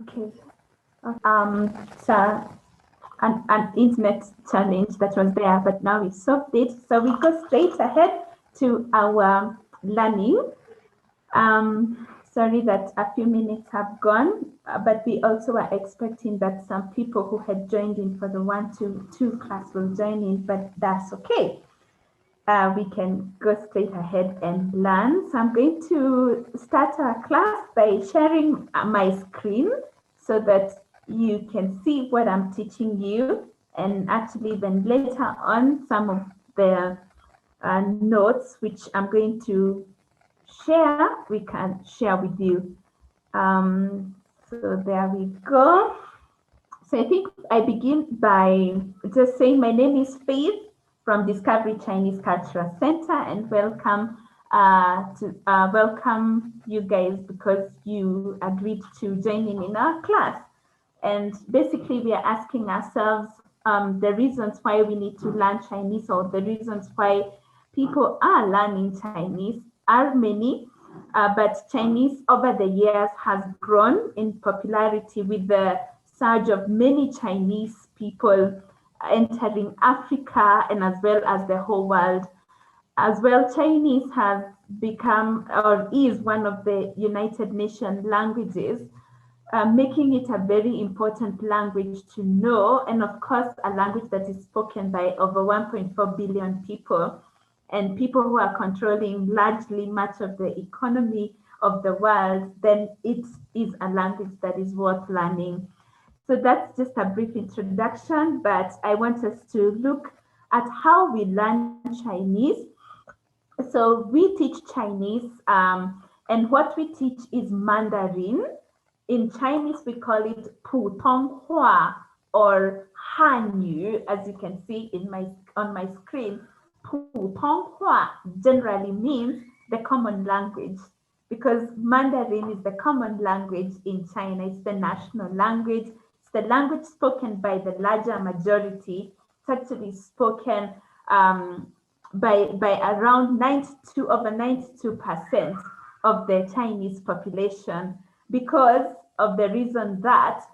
Okay. So an internet challenge that was there, but now we solved it. So we go straight ahead to our learning. Sorry that a few minutes have gone, but we also are expecting that some people who had joined in for the 1-2 class will join in, but that's okay. We can go straight ahead and learn. So I'm going to start our class by sharing my screen so that you can see what I'm teaching you, and actually then later on some of the notes which I'm going to share, we can share with you. So there we go. So I think I begin by just saying my name is Faith from Discovery Chinese Cultural Center, and welcome welcome you guys because you agreed to join in our class. And basically we are asking ourselves the reasons why we need to learn Chinese, or the reasons why people are learning Chinese are many, but Chinese over the years has grown in popularity with the surge of many Chinese people entering Africa and as well as the whole world. As well, Chinese has become or is one of the United Nations languages, making it a very important language to know, and of course a language that is spoken by over 1.4 billion people, and people who are controlling largely much of the economy of the world. Then it is a language that is worth learning. So that's just a brief introduction, but I want us to look at how we learn Chinese. So we teach Chinese, and what we teach is Mandarin. In Chinese, we call it 普通话 or 汉语, as you can see on my screen. 普通话 generally means the common language, because Mandarin is the common language in China. It's the national language. It's the language spoken by the larger majority. It's actually spoken by around over 92% of the Chinese population, because of the reason that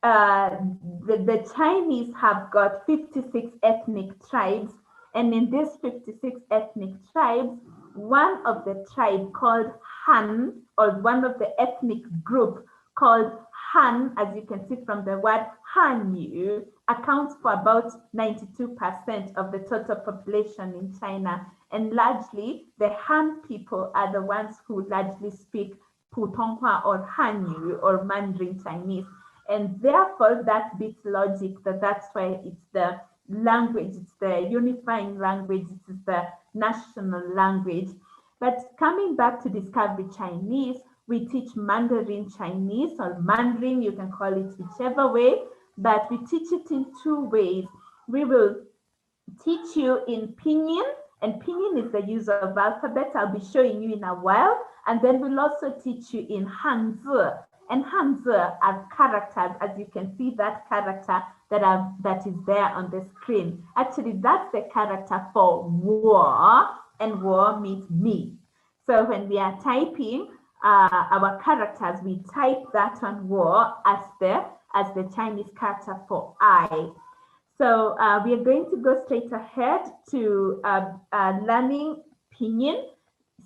the Chinese have got 56 ethnic tribes, and in these 56 ethnic tribes, one of the tribe called Han, or one of the ethnic group called Han, as you can see from the word Hanyu, accounts for about 92% of the total population in China. And largely, the Han people are the ones who largely speak 普通话 or Hanyu or Mandarin Chinese. And therefore, that beats logic that's why it's the language, it's the unifying language, it's the national language. But coming back to Discovery Chinese, we teach Mandarin Chinese, or Mandarin, you can call it whichever way, but we teach it in two ways. We will teach you in pinyin, and pinyin is the use of alphabet. I'll be showing you in a while. And then we'll also teach you in Hanzi. And Hanzi are characters, as you can see that character that is there on the screen. Actually, that's the character for wo, and wo means me. So when we are typing our characters, we type that on wo as the Chinese character for I. So we are going to go straight ahead to learning pinyin.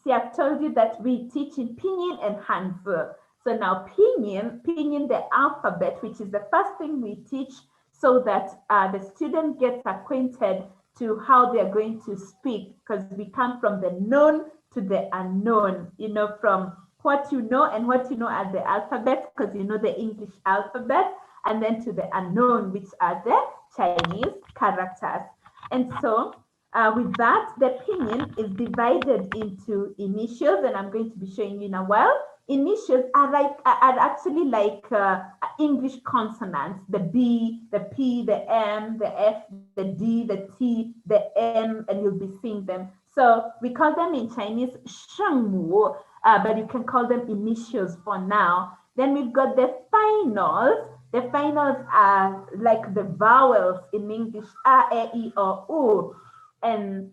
See, I've told you that we teach in pinyin and Hanzi. So now pinyin, the alphabet, which is the first thing we teach, so that the student gets acquainted to how they're going to speak, because we come from the known to the unknown, from what you know and what you know as the alphabet, because you know the English alphabet, and then to the unknown, which are the Chinese characters. And so with that, the pinyin is divided into initials, and I'm going to be showing you in a while. Initials are actually like English consonants: the B, the P, the M, the F, the D, the T, the N, and you'll be seeing them. So we call them in Chinese 声母, but you can call them initials for now. Then we've got the finals. The finals are like the vowels in English: a, e, i, o, u. And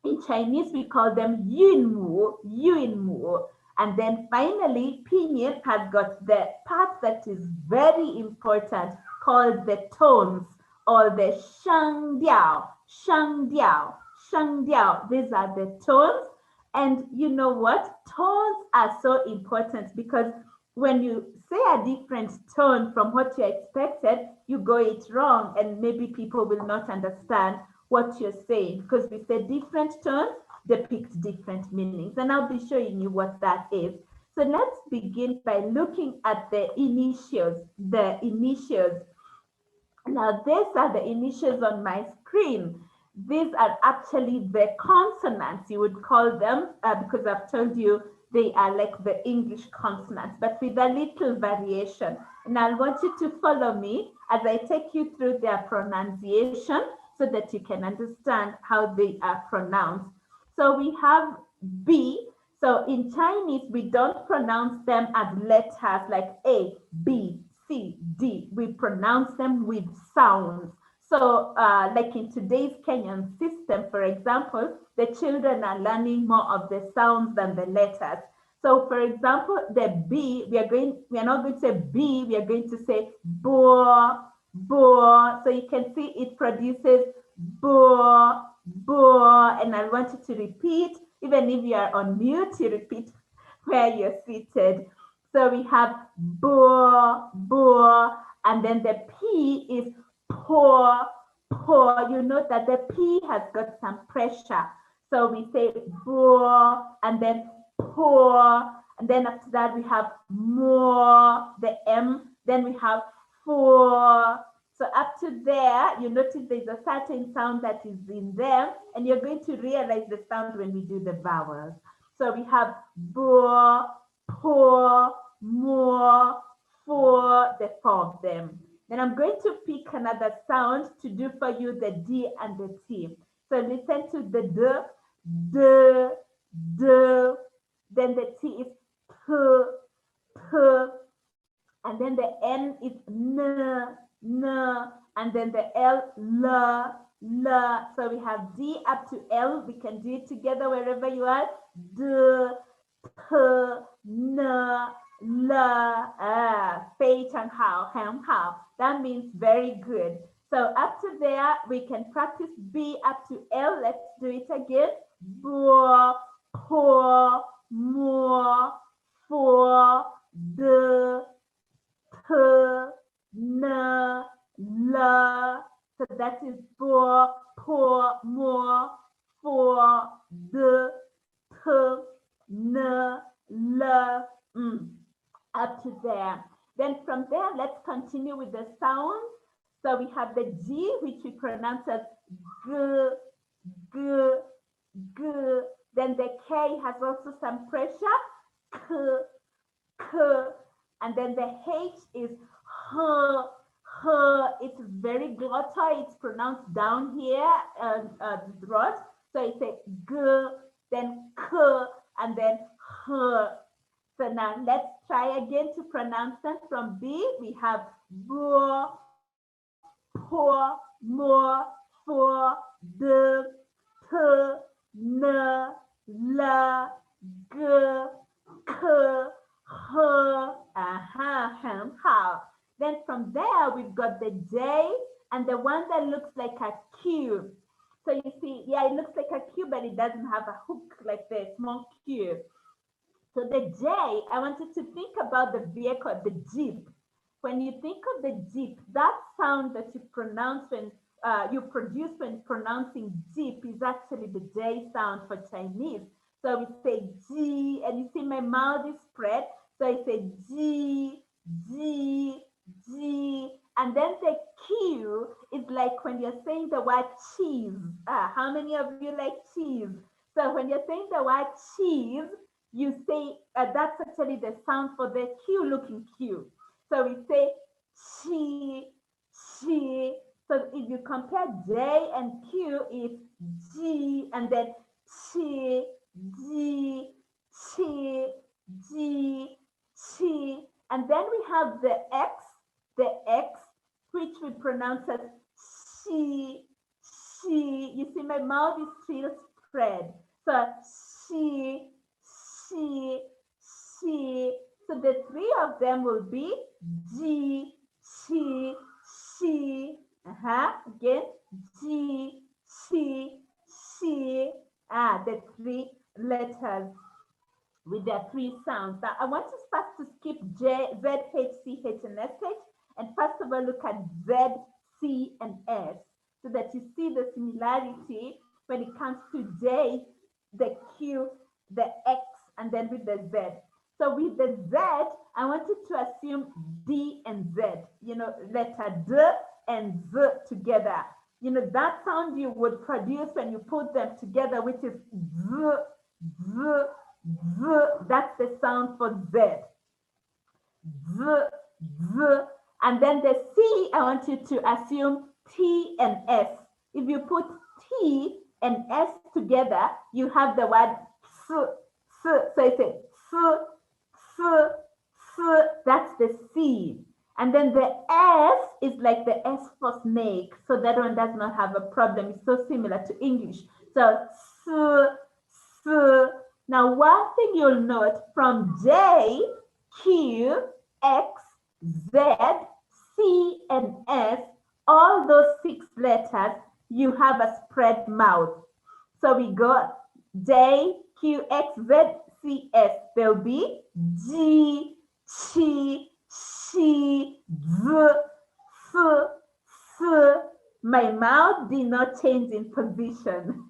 In Chinese, we call them yunmu, yunmu. And then finally, pinyin has got the part that is very important called the tones or the shangdiao, shangdiao, shangdiao. These are the tones. And you know what? Tones are so important because when you say a different tone from what you expected, you go it wrong, and maybe people will not understand what you're saying because we say different tones depict different meanings, and I'll be showing you what that is. So let's begin by looking at the initials. The initials. Now, these are the initials on my screen. These are actually the consonants, you would call them, because I've told you they are like the English consonants, but with a little variation. And I want you to follow me as I take you through their pronunciation so that you can understand how they are pronounced. So we have B. So in Chinese, we don't pronounce them as letters like A, B, C, D. We pronounce them with sounds. So like in today's Kenyan system, for example, the children are learning more of the sounds than the letters. So for example, the B, we are not going to say B, we are going to say bo, bo. So you can see it produces bo, bo. And I want you to repeat, even if you are on mute, you repeat where you're seated. So we have bo, bo, and then the P is pour, pour. You note that the P has got some pressure. So we say bo, and then pour, and then after that we have more, the M, then we have for. So up to there, you notice there's a certain sound that is in there, and you're going to realize the sound when we do the vowels. So we have bo, pour, more, for, the four of them. Then I'm going to pick another sound to do for you the D and the T. So listen to the D, D. Then the T is P, P. And then the N is N, N. And then the L, L, L. So we have D up to L. We can do it together wherever you are. D, P, N, L. Fei Chang Hao, Ham Hao. That means very good. So up to there, we can practice B up to L. Let's do it again. Bo, po, mo, for, de, p, n, l. So that is bo, po, mo, for, de, p, n, l. Up to there. Then from there, let's continue with the sounds. So we have the G, which we pronounce as g, g, g. Then the K has also some pressure, k, k. And then the H is h, h. It's very glottal. It's pronounced down here, the throat. So it's a g, then k, and then h. So now let's try again to pronounce them. From B, we have bo, po, mo, for, de, p, n, l, g, k, h. Hem, how. Then from there, we've got the J and the one that looks like a Q. So you see, yeah, it looks like a Q, but it doesn't have a hook like the small Q. So the J, I want you to think about the vehicle, the Jeep. When you think of the Jeep, that sound that you pronounce when you produce when pronouncing Jeep is actually the J sound for Chinese. So we say G, and you see my mouth is spread. So I say G, G, G. And then the Q is like when you're saying the word cheese. How many of you like cheese? So when you're saying the word cheese, you say that's actually the sound for the Q looking Q. So we say chi, chi. So if you compare J and Q, it's G, and then chi, G, chi, G, chi. And then we have the X, which we pronounce as chi, chi. You see my mouth is still spread. So she, she, she. So the three of them will be G, she, she. Again, G, she, she. The three letters with their three sounds. Now, I want us first to skip J, Z, H, C, H, and SH, and first of all look at Z, C, and S, so that you see the similarity when it comes to J, the Q, the X, and then with the Z. So with the Z, I want you to assume D and Z, letter D and Z together. That sound you would produce when you put them together, which is Z, Z, Z. That's the sound for Z. Z, Z. And then the C, I want you to assume T and S. If you put T and S together, you have the word S, S. So it's a S, S, S. That's the C. And then the S is like the S for snake. So that one does not have a problem. It's so similar to English. So S, S. Now, one thing you'll note from J, Q, X, Z, C, and S, all those 6 letters, you have a spread mouth. So we go J, Q, X, Z, C, S. There'll be G, Chi, She, Z, S, S. My mouth did not change in position.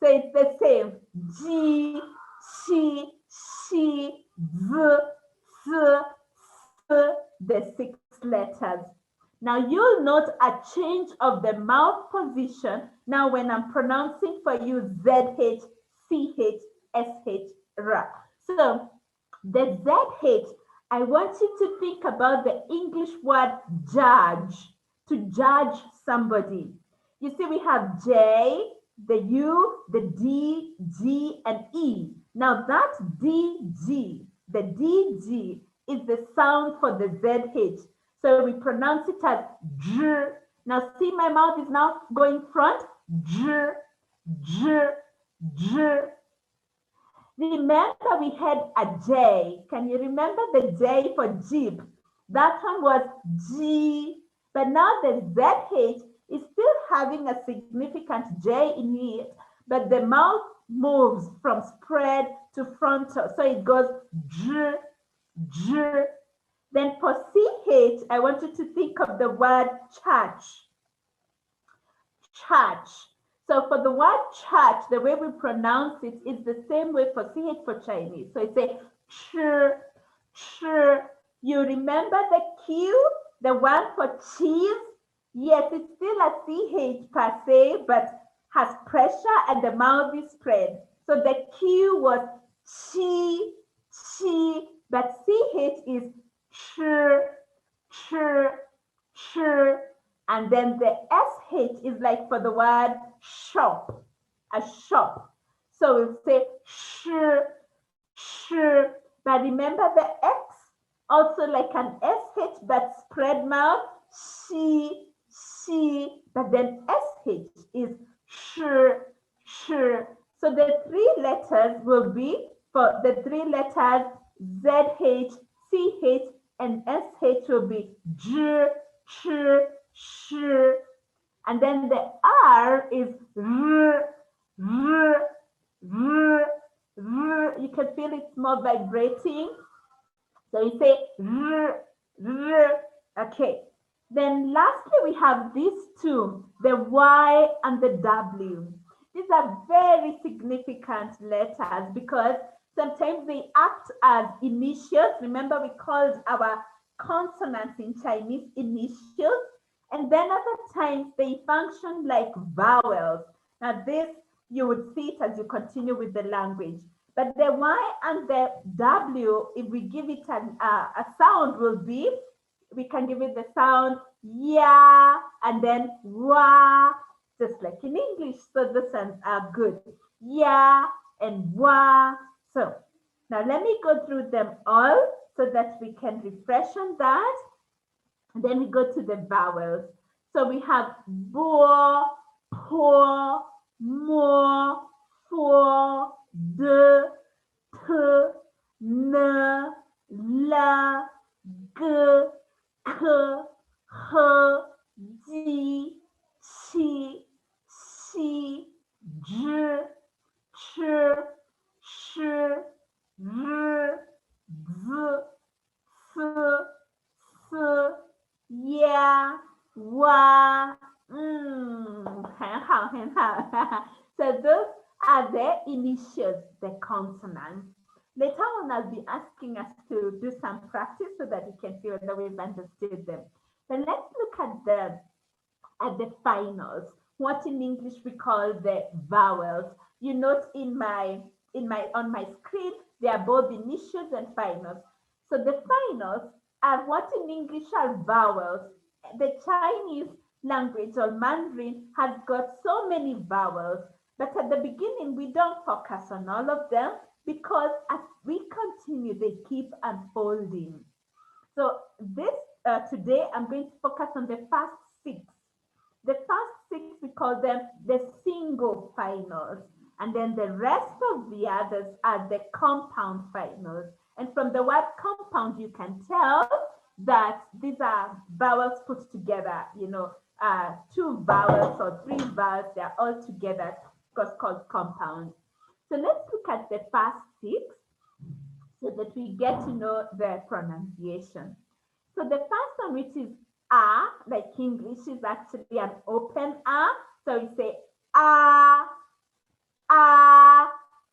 So it's the same. G, Chi, She, Z, S, S, the 6 letters. Now you'll note a change of the mouth position now when I'm pronouncing for you ZH, CH, SH, R. So the ZH, I want you to think about the English word judge, to judge somebody. You see, we have J, the U, the D, G, and E. Now that DG, the DG is the sound for the ZH. So we pronounce it as J. Now see, my mouth is now going front. J, J, J. Remember we had a J. Can you remember the J for Jeep? That one was G. But now the ZH is still having a significant J in it, but the mouth moves from spread to frontal. So it goes J, J. Then for CH, I want you to think of the word church. Church. So for the word church, the way we pronounce it is the same way for CH for Chinese. So it's a ch, ch. You remember the Q, the one for cheese? Yes, it's still a CH per se, but has pressure and the mouth is spread. So the Q was chi, chi, but CH is ch, ch, ch. And then the SH is like for the word shop, a shop. So we'll say sh, sh. But remember the X, also like an SH, but spread mouth, she, but then SH is sh, sh. So the 3 letters will be, for the 3 letters ZH, CH, and SH will be J, ch, sh. And then the R is R, R, R, R. You can feel it's more vibrating. So you say R, R. Okay. Then lastly, we have these 2, the Y and the W. These are very significant letters because sometimes they act as initials. Remember, we called our consonants in Chinese initials. And then other times they function like vowels. Now this, you would see it as you continue with the language. But the Y and the W, if we give it a sound, will be, we can give it the sound ya and then wa, just like in English. So the sounds are good. Ya and wa. So now let me go through them all so that we can refresh on that. And then we go to the vowels. So we have bo, po, mo, ch, sh, r, z, s, s, ya, wa. 很好，很好。So those are the initials, the consonants. Later on, I'll be asking us to do some practice so that we can see whether we've understood them. Then let's look at the finals, what in English we call the vowels. You note on my screen, they are both initials and finals. So the finals are what in English are vowels. The Chinese language or Mandarin has got so many vowels, but at the beginning we don't focus on all of them because as we continue, they keep unfolding. So today I'm going to focus on the first 6. The first 6, we call them the single finals. And then the rest of the others are the compound finals. And from the word compound, you can tell that these are vowels put together, 2 vowels or 3 vowels, they're all together, because called compound. So let's look at the first 6 so that we get to know the pronunciation. So the first one, which is A, like English, is actually an open A. So we say A, A.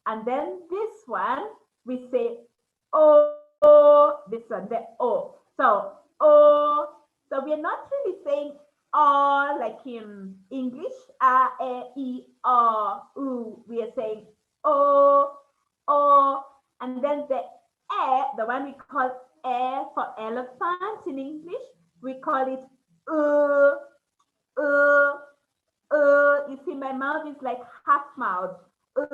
And then this one, we say O, this one, the O. So O. So we're not really saying O like in English, A, E, O, U. We are saying O, O. And then the E, the one we call E for elephant in English, we call it You see, my mouth is like half mouth. This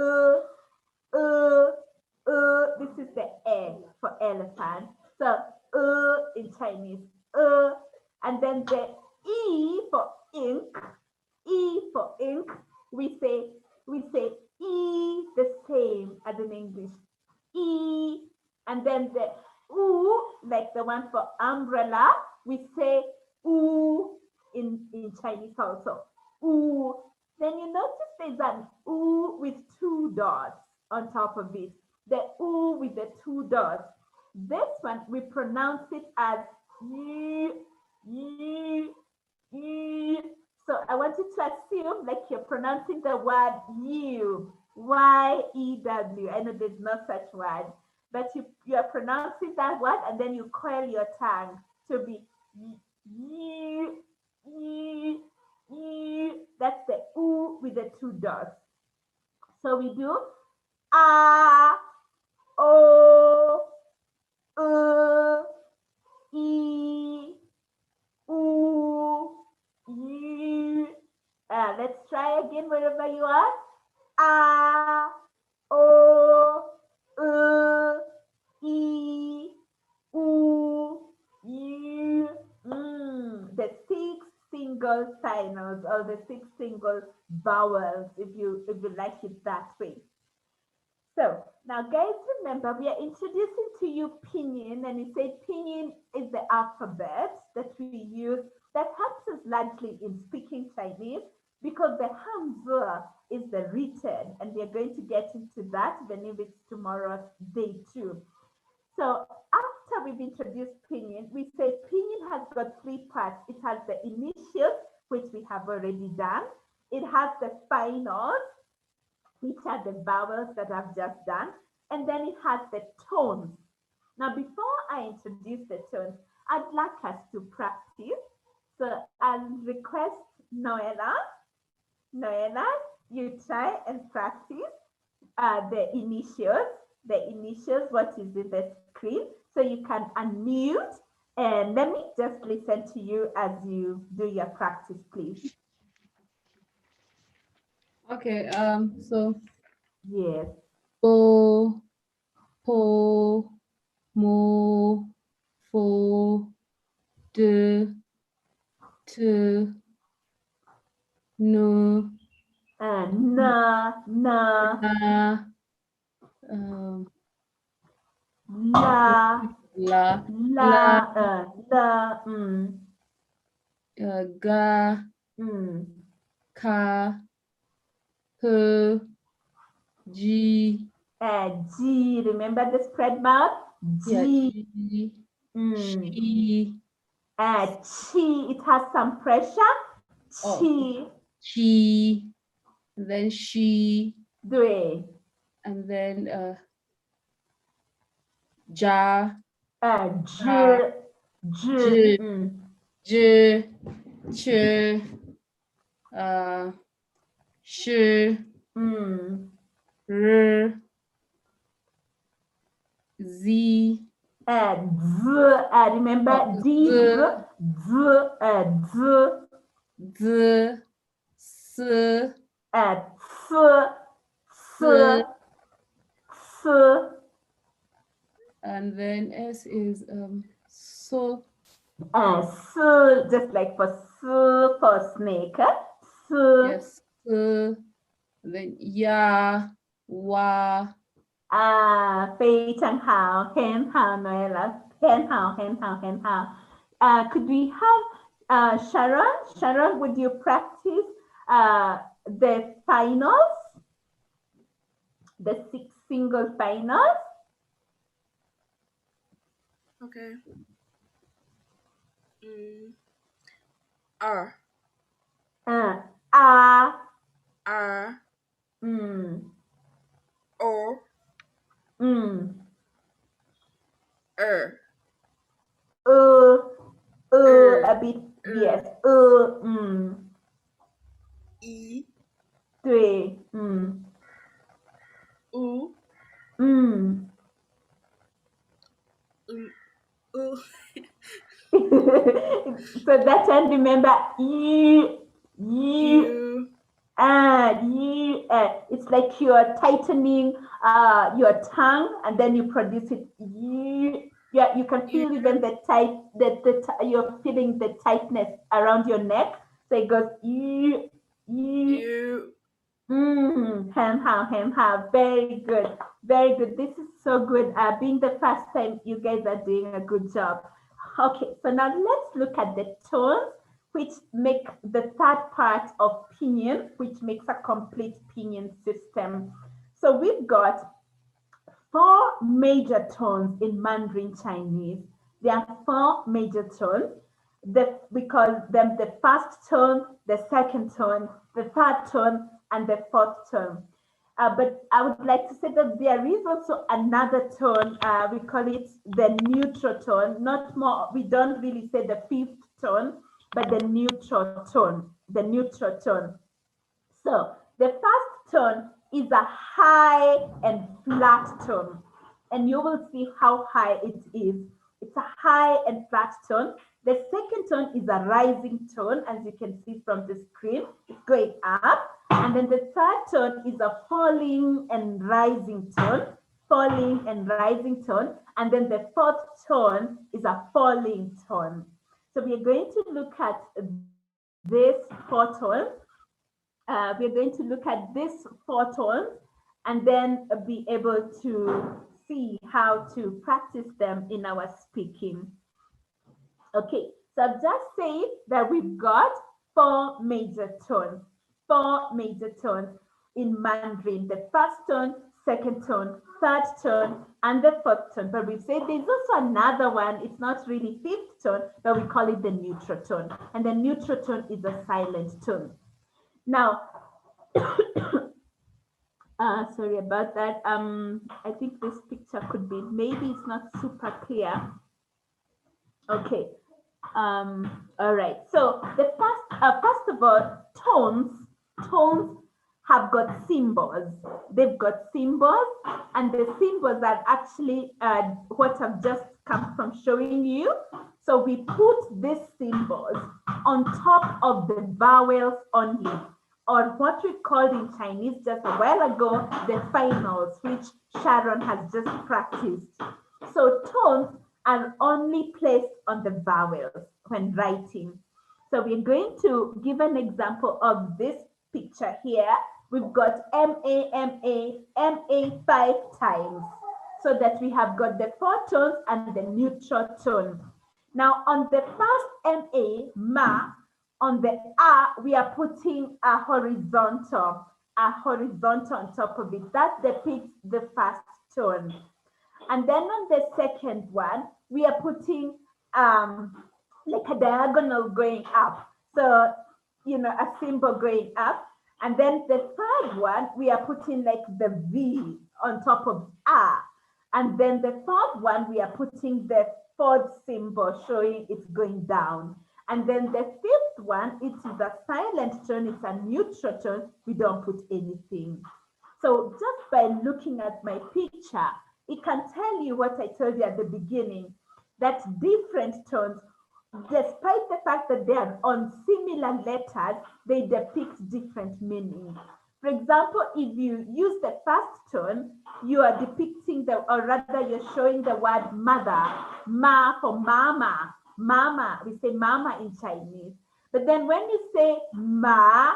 is the E for elephant. So in Chinese, and then the E for ink. E for ink. We say E the same as in English. E, and then the U, like the one for umbrella, we say U in Chinese also. U. Then you notice there's an U with 2 dots on top of it. The U with the 2 dots. This one, we pronounce it as Y, Y, Y. So I want you to assume like you're pronouncing the word you. Y-E-W. I know there's no such word, but you are pronouncing that word and then you curl your tongue to be you. That's the U with the 2 dots. So we do A, O, E, U, U. Let's try again wherever you are. A, O, E, U, U. The 6 single finals or the 6 single vowels, if you like it that way. So now, guys, remember we are introducing to you pinyin, and we say pinyin is the alphabet that we use that helps us largely in speaking Chinese, because the Hanzi is the written, and we are going to get into that even if it's tomorrow's day 2. So after we've introduced pinyin, we say pinyin has got 3 parts. It has the initials, which we have already done. It has the finals, which are the vowels that I've just done. And then it has the tones. Now, before I introduce the tones, I'd like us to practice. So I'll request Noella, you try and practice the initials, what is in the screen. So you can unmute and let me just listen to you as you do your practice, please. Okay, so yes. Po, po, mo, fo, de, tu, nu, Na, la, la, la, ga, ka, hu, G. G. Remember the spread mouth? Yeah, G. G. Mm. She. Chi. It has some pressure. Oh, Chi. she. And then she. Dui. And then ja. J. J. J. J. Ch. Sh. R. Z. Z. Remember Oh, D. Z. Z. Z. Z. S. S. S. And then S is so. Just like for snake. Yes. Then ya. Wa. 非常好，很好，Noella，很好，很好，很好。Could we have Sharon? Sharon, would you practice the finals, the 6 single finals? Okay. R. R. R. Mm. O. Mm. A bit, yes. E. 对，U. So that one, remember, you, U. it's like you're tightening your tongue, and then you produce it. Yeah, you can feel even the tight, you're feeling the tightness around your neck. So it goes you. Very good, very good. This is so good. Being the first time, you guys are doing a good job. Okay, so now let's look at the tones, which make the third part of pinyin, which makes a complete pinyin system. So we've got 4 major tones in Mandarin Chinese. There are 4 major tones. We call them the first tone, the second tone, the third tone, and the fourth tone. But I would like to say that there is also another tone. We call it the neutral tone. Not more. We don't really say the 5th tone, but the neutral tone. The neutral tone. So the first tone is a high and flat tone, and you will see how high it is. It's a high and flat tone. The second tone is a rising tone, as you can see from the screen. It's going up. And then the third tone is a falling and rising tone, falling and rising tone. And then the fourth tone is a falling tone. So we are going to look at this 4 tones. We're going to look at these 4 tones and then be able to see how to practice them in our speaking. Okay, so I've just said that we've got 4 major tones. 4 major tones in Mandarin. The first tone, second tone, third tone, and the fourth tone. But we've said there's also another one. It's not really 5th tone, but we call it the neutral tone. And the neutral tone is a silent tone. Now, sorry about that. I think this picture could be, maybe it's not super clear. Okay. All right. So the first of all, tones have got symbols. They've got symbols, and the symbols are actually what I've just come from showing you. So we put these symbols on top of the vowels only, or what we called in Chinese just a while ago, the finals, which Sharon has just practiced. So tones are only placed on the vowels when writing. So we're going to give an example of this picture here. We've got M-A-M-A, M-A 5 times, so that we have got the 4 tones and the neutral tone. Now on the first M-A, ma, on the A, we are putting a horizontal, a horizontal on top of it. That depicts the first tone. And then on the second one, we are putting like a diagonal going up. So, a symbol going up. And then the third one, we are putting like the V on top of A. And then the fourth one, we are putting the fourth symbol showing it's going down. And then the fifth one, it is a silent tone, it's a neutral tone, we don't put anything. So just by looking at my picture, it can tell you what I told you at the beginning, that different tones, despite the fact that they are on similar letters, they depict different meanings. For example, if you use the first tone, you are depicting or rather you're showing the word mother, ma for mama. Mama, we say mama in Chinese. But then when you say ma,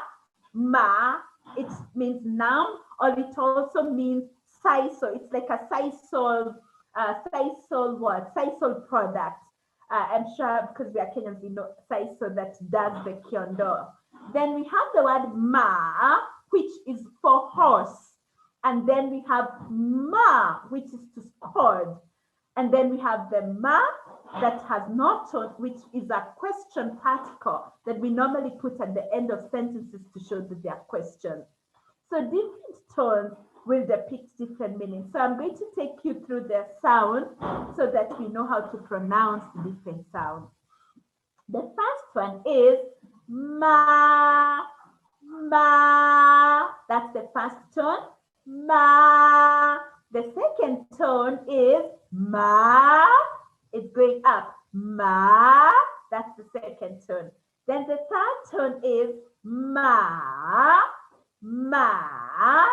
it means noun, or it also means sisal. It's like a sisal product. I'm sure because we are Kenyans, we know sisal that does the kiondo. Then we have the word ma, which is for horse. And then we have ma, which is to scold. And then we have the ma that has no tone, which is a question particle that we normally put at the end of sentences to show that they are questions. So different tones will depict different meanings. So I'm going to take you through the sound so that we know how to pronounce different sounds. The first one is ma, ma. That's the first tone, ma. The second tone is ma. It's going up, ma. That's the second tone. Then the third tone is ma, ma.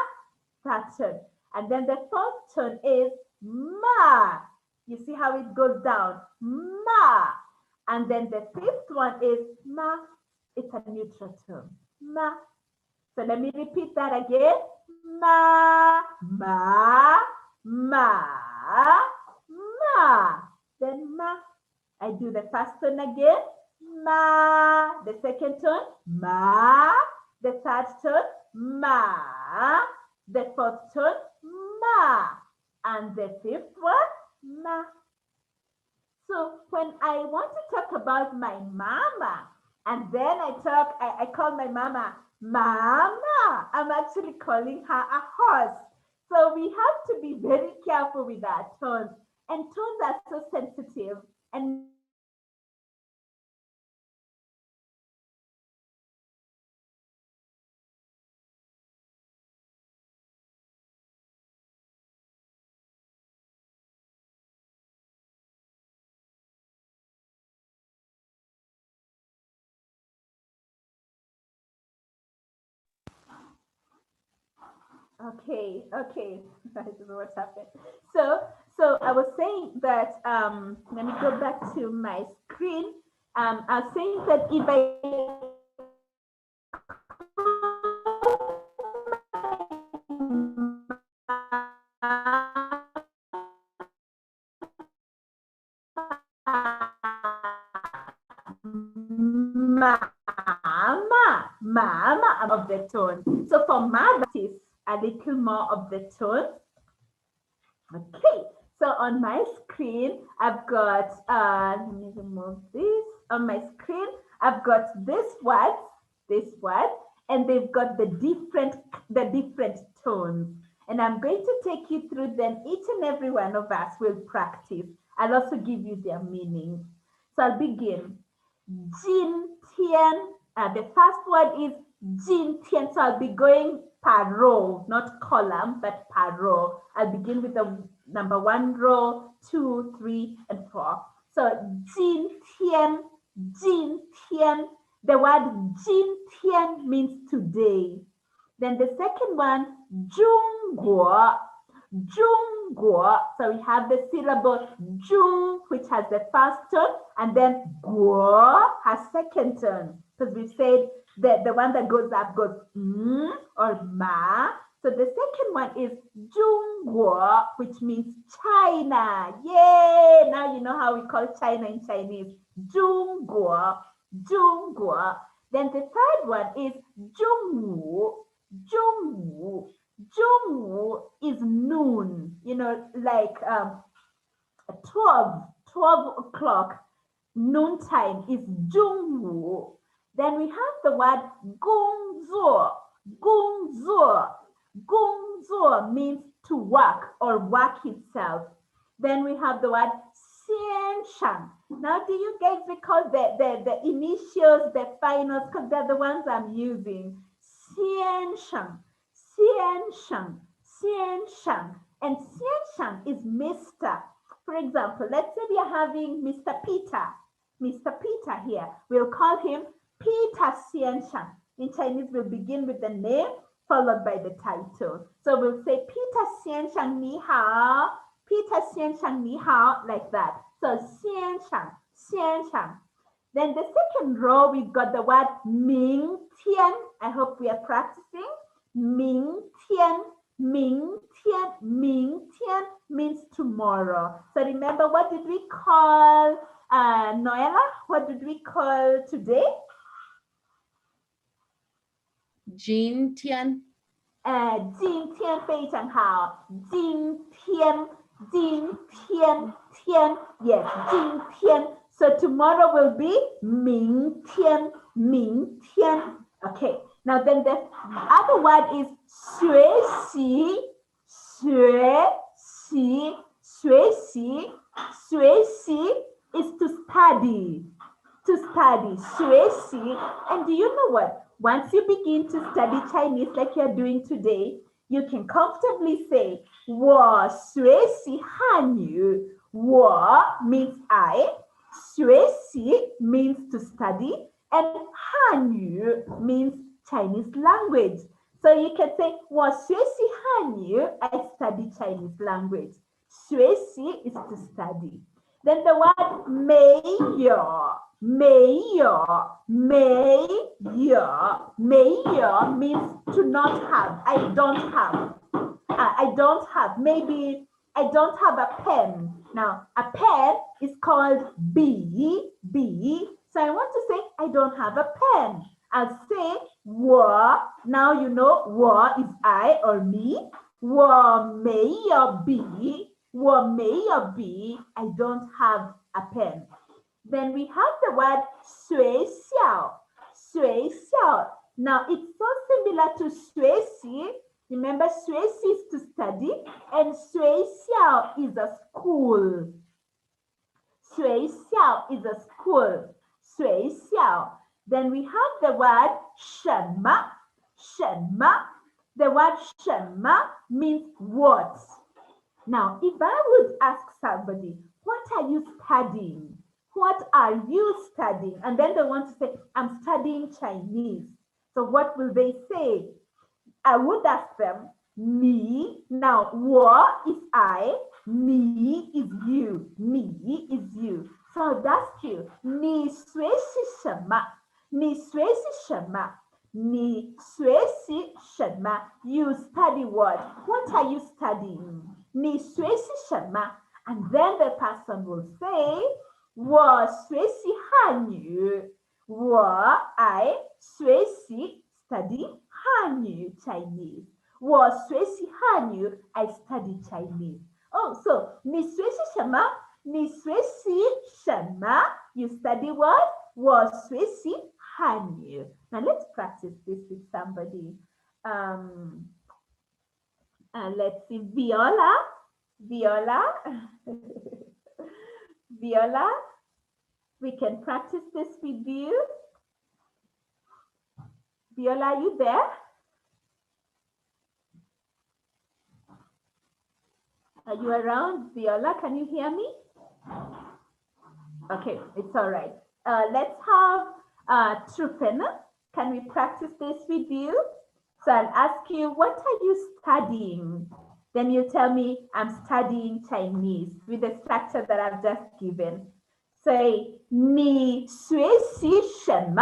Third tone. And then the fourth tone is ma. You see how it goes down, ma. And then the fifth one is ma. It's a neutral tone, ma. So let me repeat that again. Ma, ma, ma, ma. Then ma. I do the first tone again. Ma. The second tone, ma. The third tone, ma. The fourth tone, ma. And the fifth one, ma. So when I want to talk about my mama, and then I call my mama, mama, I'm actually calling her a horse. So we have to be very careful with our tones. And tones are so sensitive. And okay, I don't know what happened. So I was saying that let me go back to my screen. I was saying that if I mama of the tone. So for mother, it is a little more of the tone. Okay, so on my screen, I've got, let me remove this. On my screen, I've got this word, and they've got the different tones. And I'm going to take you through them. Each and every one of us will practice. I'll also give you their meanings. So I'll begin. Jin Tian. The first word is Jin Tian. So I'll be going per row, not column, but per row. I'll begin with the number 1 row, 2, 3, and 4. So Jin Tian, Jin Tian. The word Jin Tian means today. Then the second one, Zhongguo, Zhongguo. So we have the syllable Zhong, which has the first tone, and then Guo has second tone. Because we said that the one that goes up goes or ma. So the second one is Zhongguo, which means China. Yay! Now you know how we call China in Chinese. Zhongguo, Zhongguo. Then the third one is Zhongwu, 中午. 中午 is noon, you know, like 12 o'clock. Noontime is 中午. Then we have the word 工作. 工作. 工作 means to work or work itself. Then we have the word 先生. Now, do you guys recall the initials, the finals, because they're the ones I'm using? 先生, 先生, 先生. And 先生 is Mr. For example, let's say we are having Mr. Peter. Mr. Peter here. We'll call him Peter 先生. In Chinese, we'll begin with the name followed by the title. So we'll say Peter 先生你好. Peter 先生你好, like that. So 先生, 先生. Then the second row, we've got the word 明天. I hope we are practicing. 明天, 明天, 明天 means tomorrow. So remember, what did we call Noella? What did we call today? 今天今天非常好。今天 天 yes 今天 so tomorrow will be 明天 okay. Now then the other word is 学习 is to study 学习 and do you know what? Once you begin to study Chinese like you're doing today, you can comfortably say 我学习汉语我 means I 学习 means to study and 汉语 means Chinese language. So you can say 我学习汉语 I study Chinese language. 学习 is to study. Then the word 没有 means to not have. I don't have. Maybe I don't have a pen. Now, a pen is called B. So I want to say I don't have a pen. I'll say 我. Now you know 我 is I or me. 我没有笔. 我没有笔. I don't have a pen. Then we have the word 学校. Now it's so similar to 学习. Remember 学习 is to study and 学校 is a school. 学校 is a school. 学校. Then we have the word 什么. The word 什么 means what. Now, if I would ask somebody, what are you studying? What are you studying? And then they want to say, I'm studying Chinese. So what will they say? I would ask them, 你. Now, 我 is I, 你 is you. 你 is you. So that's you. 你学习什么? 你学习什么? 你学习什么? You study what? What are you studying? 你学习什么? And then the person will say, 我学习汉语. I 学习 study 汉语 Chinese. 我学习汉语 I study Chinese. Oh, so 你学习什么? 你学习什么? You study what? 我学习汉语. Now let's practice this with somebody. Let's see, Viola. Viola, we can practice this with you. Viola, are you there? Are you around, Viola? Can you hear me? Okay, it's all right. Let's have Trufen. Can we practice this with you? So I'll ask you, what are you studying? Then you tell me, I'm studying Chinese with the structure that I've just given. Say, 你学习什么?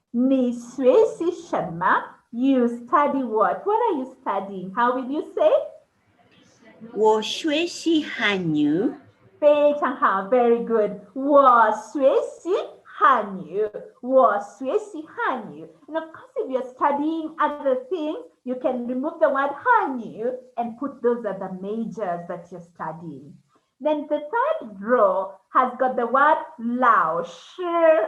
你学习什么? You study what? What are you studying? How will you say? 我学习汉语。非常好, very good. 我学习汉语，我学习汉语. And of course, if you're studying other things, you can remove the word 汉语 and put those are the majors that you're studying. Then the third row has got the word 老师,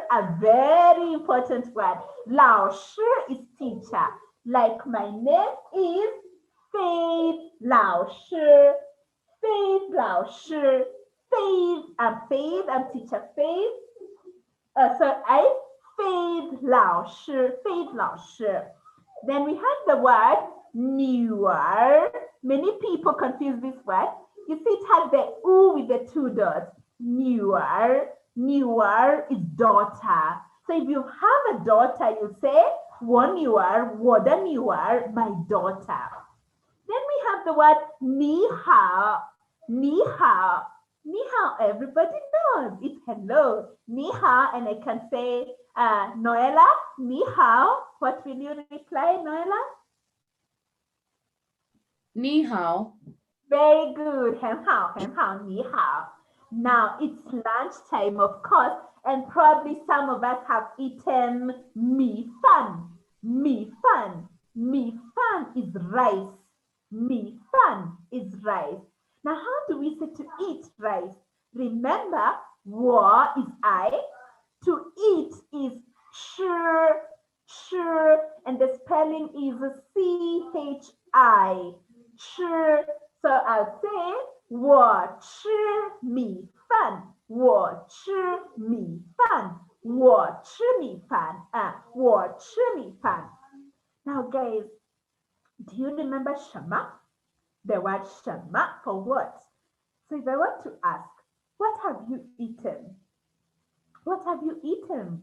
a very important word. 老师 is teacher. Like my name is Faith 老师. Faith 老师. Faith, I'm teacher Faith. Faith 老师, Faith 老师. Then we have the word 女儿. Many people confuse this word. You see it has the U with the two dots. 女儿. 女儿 is daughter. So if you have a daughter, you say 我女儿, 我的女儿, my daughter. Then we have the word 你好. 你好. Ni hao, everybody knows. It's hello. Ni hao, and I can say, Noella, ni hao. What will you reply, Noella? Ni hao. Very good. Hen hao, ni hao. Now, it's lunchtime, of course, and probably some of us have eaten mi fan. Mi fan. Mi fan is rice. Mi fan is rice. Now, how do we say to eat rice? Remember, 我 is I. To eat is 吃, and the spelling is C-H-I. 吃. So I'll say 我吃米饭. 我吃米饭. 我吃米饭. 我吃米饭. Now, guys, do you remember 什么? The word 什么 for what? So if I want to ask, what have you eaten? What have you eaten?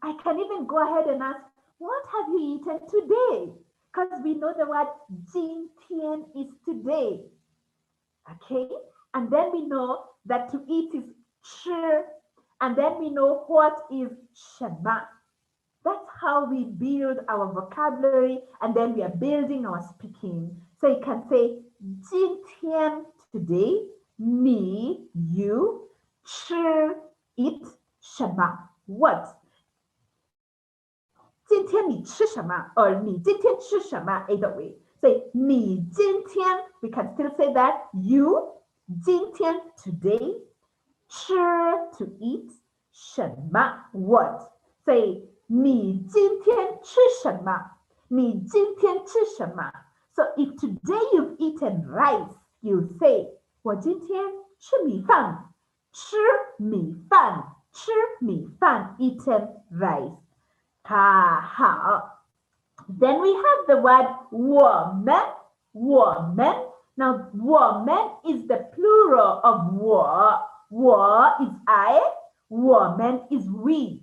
I can even go ahead and ask, what have you eaten today? Because we know the word 今天 is today. Okay? And then we know that to eat is 吃. And then we know what is 什么. That's how we build our vocabulary, and then we are building our speaking. So you can say 今天 today, me, you, 吃 eat, 什么 what. 今天你吃什么 or 你今天吃什么 either way. Say 你今天 we can still say that. You 今天 today, 吃 to eat, 什么 what. Say 你今天吃什么？你今天吃什么？ So if today you've eaten rice, you say 我今天吃米饭，吃米饭，吃米饭 eaten rice. 好。Then we have the word 我们. Now 我们 is the plural of 我 is I, 我们 is we.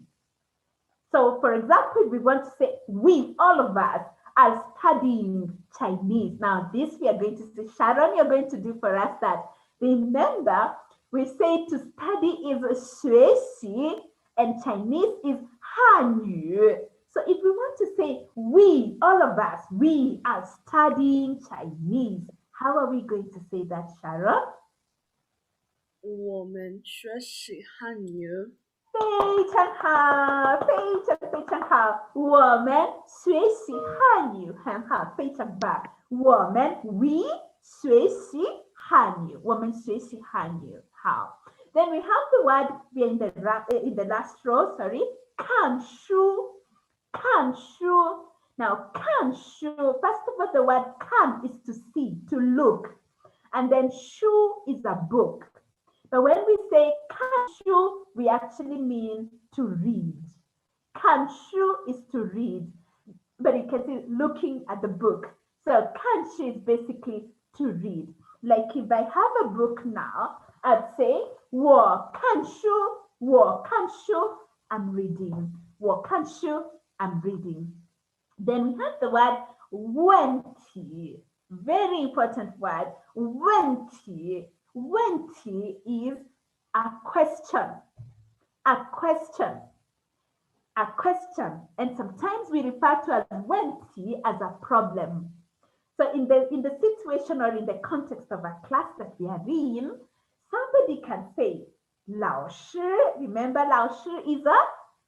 So, for example, we want to say we, all of us, are studying Chinese. Now, this we are going to say, Sharon, you're going to do for us that. Remember, we say to study is 学习 and Chinese is 汉语. So, if we want to say we, all of us, we are studying Chinese, how are we going to say that, Sharon? 我们学习汉语。非常好，非常好。我们学习汉语很好，非常棒。我们 we 学习汉语，我们学习汉语。好。Then we have the word in the last row. Sorry, 看书，看书。Now 看书. First of all, the word 看 is to see, to look, and then 书 is a book. But when we say 看书, we actually mean to read. 看书 is to read, but you can see looking at the book. So 看书 is basically to read. Like if I have a book now, I'd say 我看书, 我看书, I'm reading. 我看书, I'm reading. Then we have the word 问题. Very important word. 问题. 问题 is a question. A question. A question. And sometimes we refer to as 问题 as a problem. So in the situation or in the context of a class that we are in, somebody can say, 老师, remember 老师 is a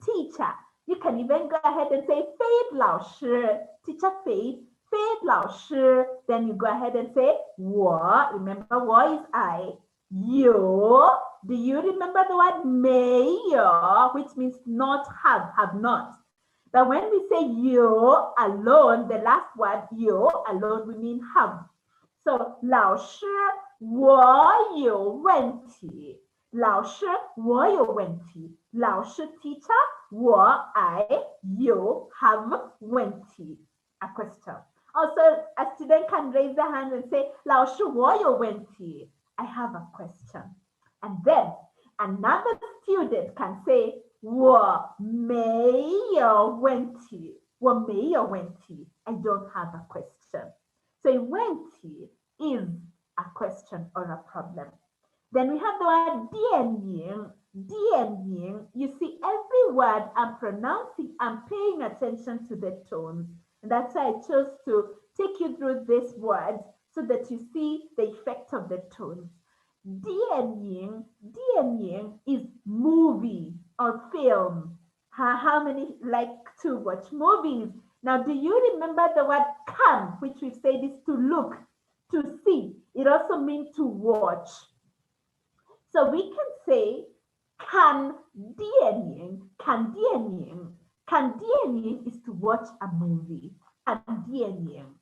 teacher. You can even go ahead and say Faith 老师, teacher Faith, Faith 老师. Then you go ahead and say 我, remember 我 is I. You, do you remember the word 没有, which means not have not. But when we say you alone, the last word you alone, we mean have. So 老师我有问题，老师我有问题，老师 teacher 我 I you have 问题 a question. Also, a student can raise their hand and say 老师我有问题 I have a question. And then another student can say 我没有问题，我没有问题 I don't have a question. So 问题 is a question or a problem. Then we have the word 电影, 电影. You see, every word I'm pronouncing, I'm paying attention to the tones. And that's why I chose to take you through these words so that you see the effect of the tones. 电影, 电影 is movie or film. How many like to watch movies? Now, do you remember the word 看, which we've said is to look, to see? It also means to watch. So we can say 看电影, 看电影. 看电影 is to watch a movie. 看电影.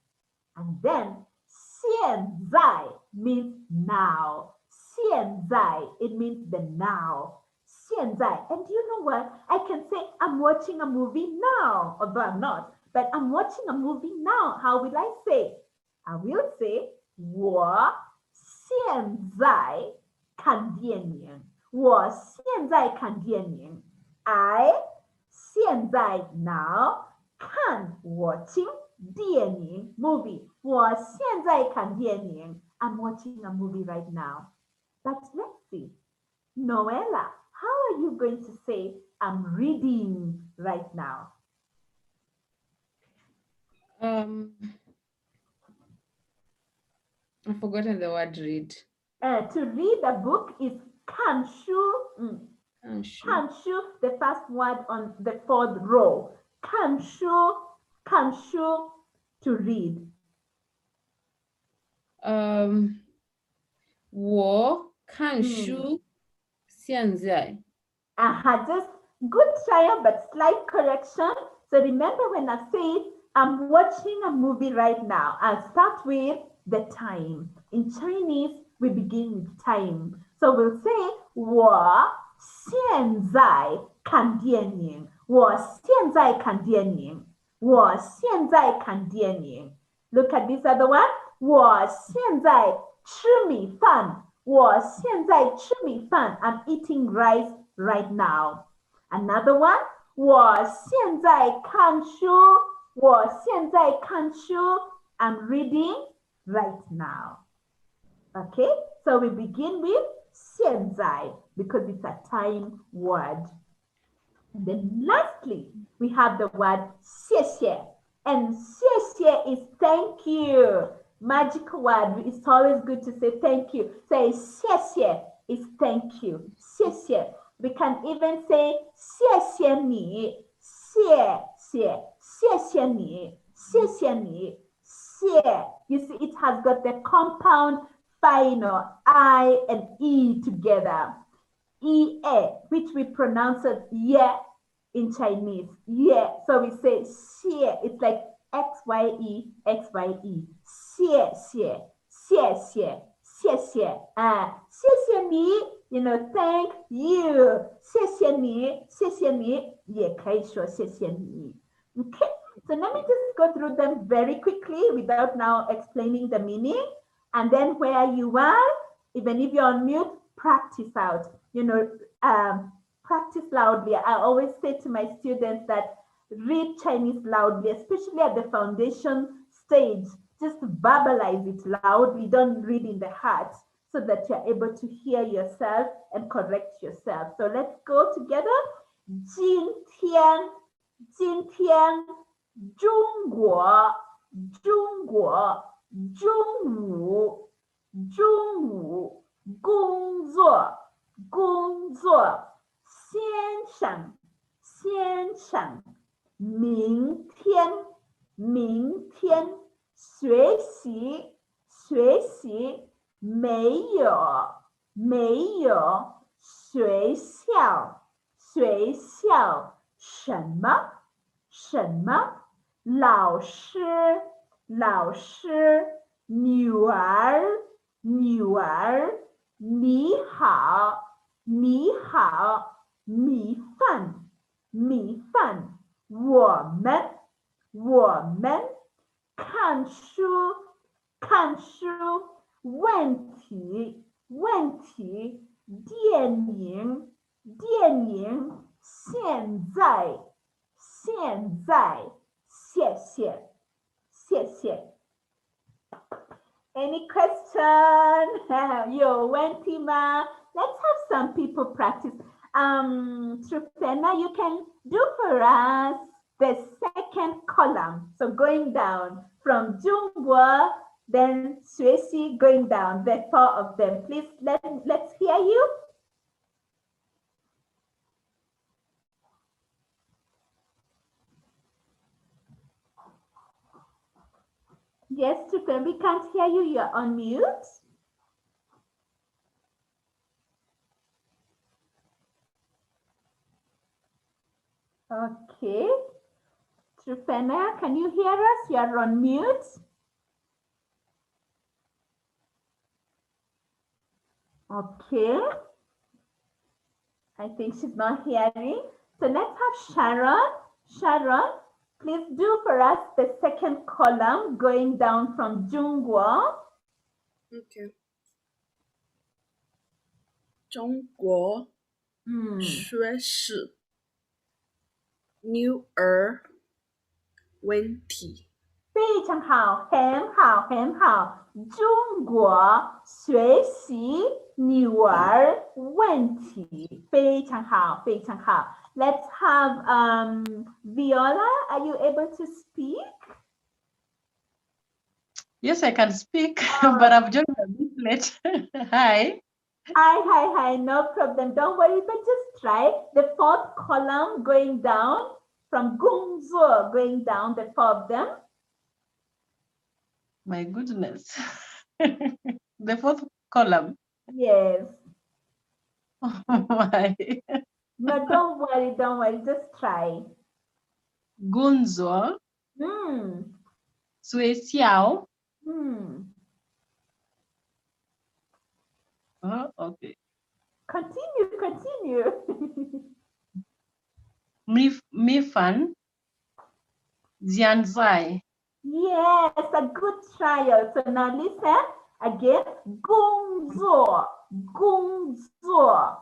And then 现在 means now. 现在 it means the now. 现在. And you know what? I can say I'm watching a movie now, although I'm not. But I'm watching a movie now. How will I say? I will say 我现在看电影。我现在看电影。I 现在 now 看 watching 电影 movie. 我现在看电影。I'm watching a movie right now. But let's see. Noella, how are you going to say I'm reading right now? I've forgotten the word read. To read a book is 看书. 看书, the first word on the fourth row. 看书, 看书, to read. 我看书现在. Just good trial, but slight correction. So remember when I say I'm watching a movie right now, I'll start with the time. In Chinese, we begin with time. So we'll say 我现在看电影。我现在看电影。我现在看电影。Look at this other one. 我现在吃米饭。我现在吃米饭。I'm eating rice right now. Another one. 我现在看书。我现在看书。I'm reading right now. Okay, so we begin with 现在 because it's a time word. And then lastly, we have the word 谢谢. And 谢谢 is thank you. Magic word. It's always good to say thank you. Say 谢谢 is thank you. 谢谢. We can even say 谢谢你。谢谢。谢谢你。谢谢你。谢. You see, it has got the compound final I and E together. E-A, which we pronounce as ye in Chinese. Ye. So we say xie. It's like X-Y-E, X-Y-E. Xie, xie, xie, xie, xie, xie. 谢谢你, you know, thank you. 谢谢你, 谢谢你, 也可以说谢谢你. Okay, so let me just go through them very quickly without now explaining the meaning. And then where you are, even if you're on mute, practice out. You know, practice loudly. I always say to my students that read Chinese loudly, especially at the foundation stage. Just verbalize it loudly. Don't read in the heart so that you're able to hear yourself and correct yourself. So let's go together. 今天, 今天, 中国, 中国, 中午，中午，工作，工工作，先生，先生，明天，明天，学习，学习，没有，没有，学校，学校，什么，什么，老师，老师，女儿，女儿，你好，你好，米饭，米饭，我们，我们，看书，看书，问题，问题，电影，电影，现在，现在，谢谢，谢谢。Any question? 有问题吗? Let's have some people practice. Trufena, you can do for us the second column. So going down from Jungwa, then Suesi going down, the four of them. Please, let's hear you. Yes, Trufena, we can't hear you. You're on mute. Okay. Trufena, can you hear us? You're on mute. Okay. I think she's not hearing. So let's have Sharon. Sharon, please do for us the second column going down from Jungguo. Okay. 中国学史女儿问题。非常好，很好，很好。中国学习女儿问题，非常好，非常好。Let's have Viola. Are you able to speak? Yes, I can speak, but I've joined a bit late. Hi. Hi. No problem. Don't worry, but just try the fourth column going down from Gongzuo, going down the four of them. My goodness. The fourth column. Yes. Oh my. No, don't worry. Just try. Gunzo, Sui Xiao. Oh, okay. Continue. Mifan, Jianzai. Yes, a good trial. So now listen again. Gongzuo, gongzuo,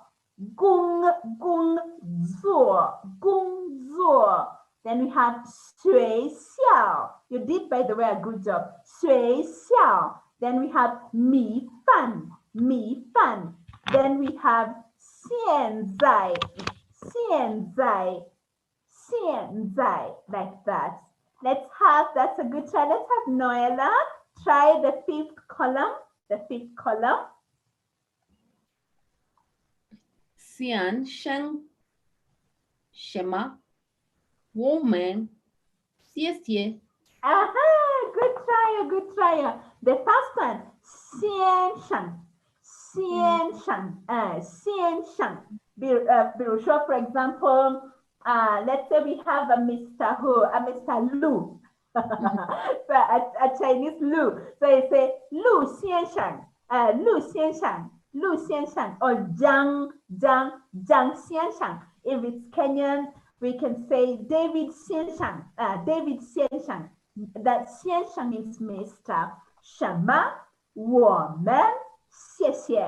gongzuo. Then we have 学校. You did, by the way, a good job. 学校. Then we have 米饭. Then we have 现在, like that. That's a good try. Let's have Noella try the fifth column. 先生什么我们谢谢 Good try. The first one, 先生. 比如说 for example, let's say we have a Mr. Lu. So a Chinese Lu. So you say 陆先生, or 张先生. If it's Kenyan, we can say David 先生. That 先生 means Mr. 什么我们谢谢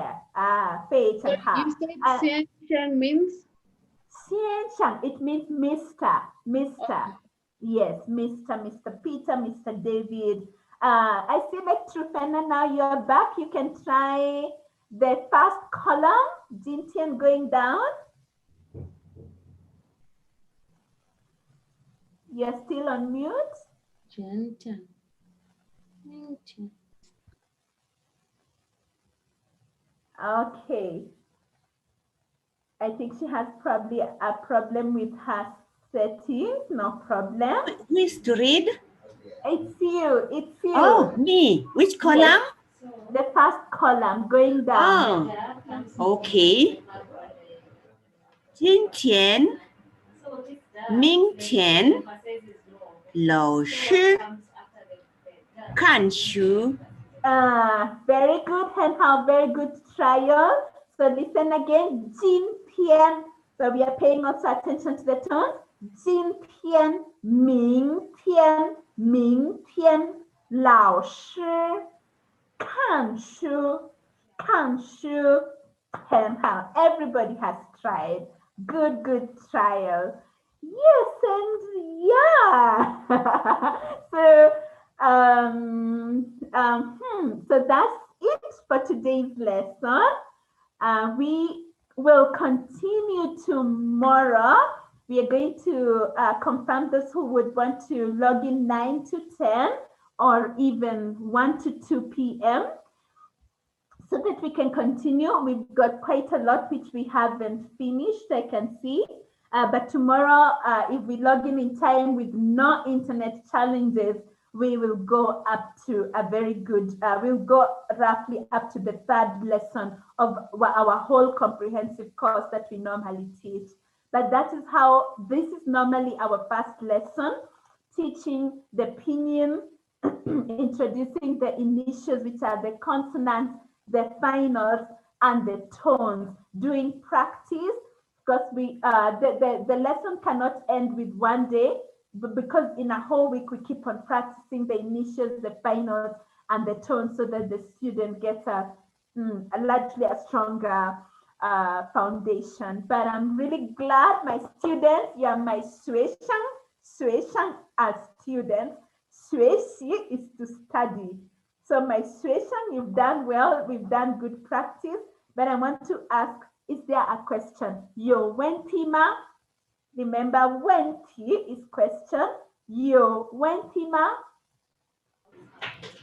非常好 You said 先生 means 先生 it means Mr. Okay. Yes, Mr. Peter, Mr. David. I see like Trufena now you're back. You can try the first column, Jintian going down. You're still on mute. 真 Okay. I think she has probably a problem with her settings. No problem. Who is to read? It's you. It's you. Oh, me. Which column? The first column going down. Oh, okay. 今天明天老师看书 Very good, and how very good trial. So listen again. 今天. So we are paying also attention to the tones. 今天明天明天老师看书看书 and how everybody has tried. Good trial. Yes, and yeah. So that's it for today's lesson. We will continue tomorrow. We are going to confirm those who would want to log in 9 to 10 or even 1 to 2 p.m. so that we can continue. We've got quite a lot which we haven't finished, I can see. But tomorrow, if we log in time with no internet challenges, we will go up to a very good, we'll go roughly up to the third lesson of our whole comprehensive course that we normally teach. But that is how, this is normally our first lesson, teaching the pinyin, introducing the initials, which are the consonants, the finals, and the tones, doing practice, because we the lesson cannot end with one day, but because in a whole week we keep on practicing the initials, the finals, and the tones, so that the student gets a largely a stronger foundation. But I'm really glad, my students, you are my sueshang as students. Sueshi is to study. So my sueshang, you've done well, we've done good practice, but I want to ask, is there a question? Yo wenti ma? Remember, wenti is question. Yo wenti ma?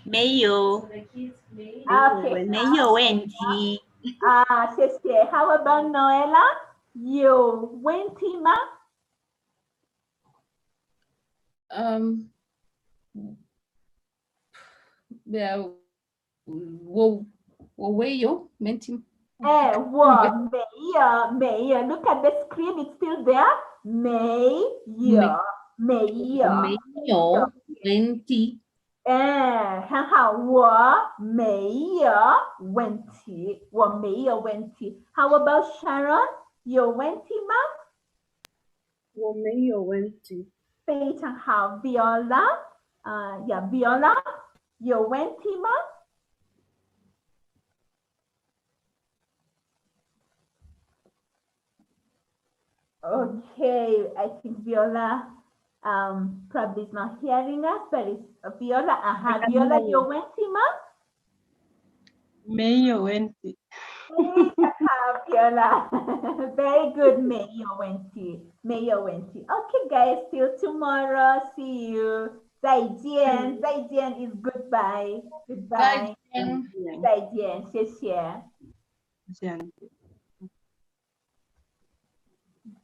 没有 Okay. 没有问题 谢谢. How about Noella? Yo wenti ma? Menti. 我没有. Look at the screen, it's still there. 没有. Menti. 很好，我没有问题，我没有问题。How about Sharon？ 有问题吗？我没有问题。非常好。Viola？ Viola， 有问题吗？ Okay, I think Viola probably is not hearing us, but it's Viola. Viola, 有问题吗？没有问题。Viola. Very good. 没有问题，没有问题。Okay, guys, till tomorrow. See you. 再见，再见 is goodbye. Goodbye. 再见，谢谢。这样子。